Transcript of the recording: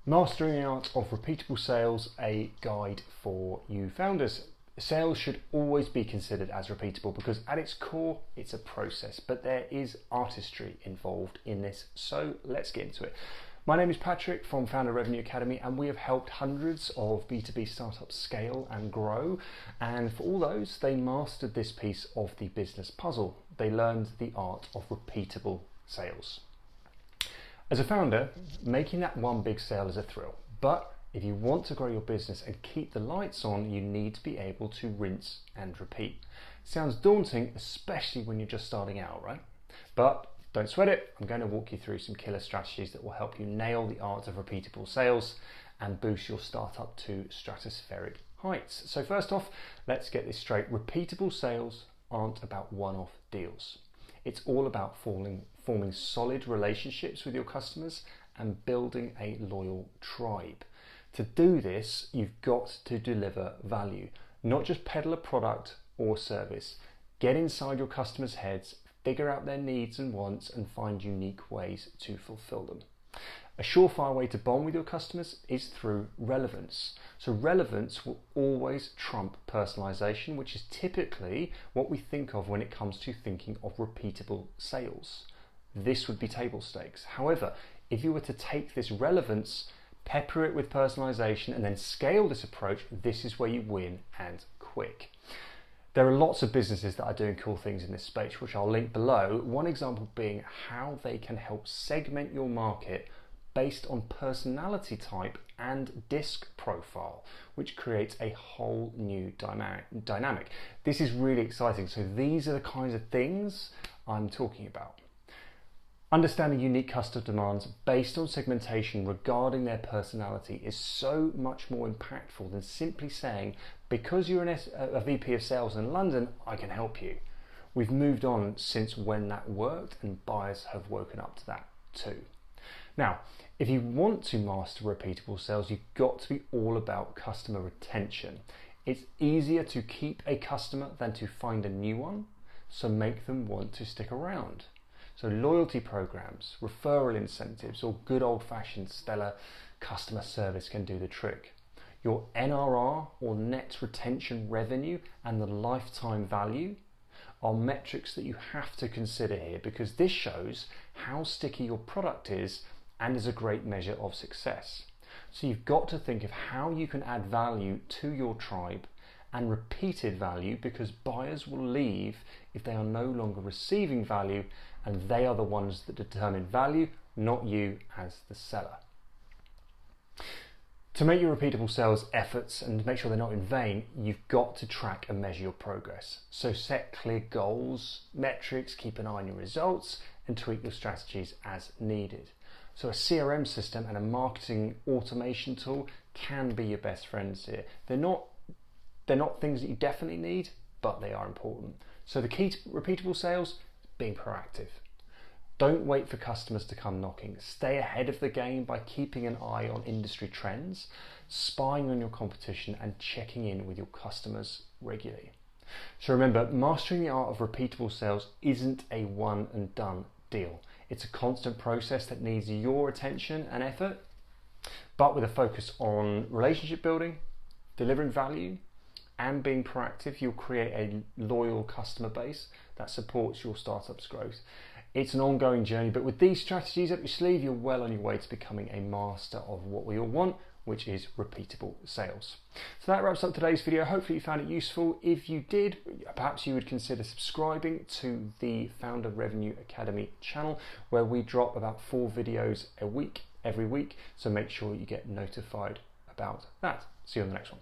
Mastering the Art of Repeatable Sales, a guide for you founders. Sales should always be considered as repeatable because at its core, it's a process, but there is artistry involved in this. So let's get into it. My name is Patrick from Founder Revenue Academy, and we have helped hundreds of B2B startups scale and grow. And for all those, they mastered this piece of the business puzzle. They learned the art of repeatable sales. As a founder, making that one big sale is a thrill, but if you want to grow your business and keep the lights on, you need to be able to rinse and repeat. Sounds daunting, especially when you're just starting out, right? But don't sweat it. I'm going to walk you through some killer strategies that will help you nail the art of repeatable sales and boost your startup to stratospheric heights. So first off, let's get this straight. Repeatable sales aren't about one-off deals. It's all about forming solid relationships with your customers and building a loyal tribe. To do this, you've got to deliver value, not just peddle a product or service. Get inside your customers' heads, figure out their needs and wants, and find unique ways to fulfill them. A surefire way to bond with your customers is through relevance. So relevance will always trump personalization, which is typically what we think of when it comes to thinking of repeatable sales. This would be table stakes. However, if you were to take this relevance, pepper it with personalization, and then scale this approach, this is where you win, and quick. There are lots of businesses that are doing cool things in this space, which I'll link below. One example being how they can help segment your market based on personality type and disc profile, which creates a whole new dynamic. This is really exciting. So these are the kinds of things I'm talking about. Understanding unique customer demands based on segmentation regarding their personality is so much more impactful than simply saying, because you're a VP of sales in London, I can help you. We've moved on since when that worked, and buyers have woken up to that too. Now, if you want to master repeatable sales, you've got to be all about customer retention. It's easier to keep a customer than to find a new one, so make them want to stick around. So loyalty programs, referral incentives, or good old-fashioned stellar customer service can do the trick. Your NRR, or net retention revenue, and the lifetime value are metrics that you have to consider here, because this shows how sticky your product is and is a great measure of success. So you've got to think of how you can add value to your tribe, and repeated value, because buyers will leave if they are no longer receiving value, and they are the ones that determine value, not you as the seller. To make your repeatable sales efforts and make sure they're not in vain, you've got to track and measure your progress. So set clear goals, metrics, keep an eye on your results, and tweak your strategies as needed. So a CRM system and a marketing automation tool can be your best friends here. They're not things that you definitely need, but they are important. So the key to repeatable sales, being proactive. Don't wait for customers to come knocking. Stay ahead of the game by keeping an eye on industry trends, spying on your competition, and checking in with your customers regularly. So remember, mastering the art of repeatable sales isn't a one and done deal. It's a constant process that needs your attention and effort, but with a focus on relationship building, delivering value, and being proactive, you'll create a loyal customer base that supports your startup's growth. It's an ongoing journey, but with these strategies up your sleeve, you're well on your way to becoming a master of what we all want, which is repeatable sales. So that wraps up today's video. Hopefully you found it useful. If you did, perhaps you would consider subscribing to the Founder Revenue Academy channel, where we drop about 4 videos a week, every week. So make sure you get notified about that. See you on the next one.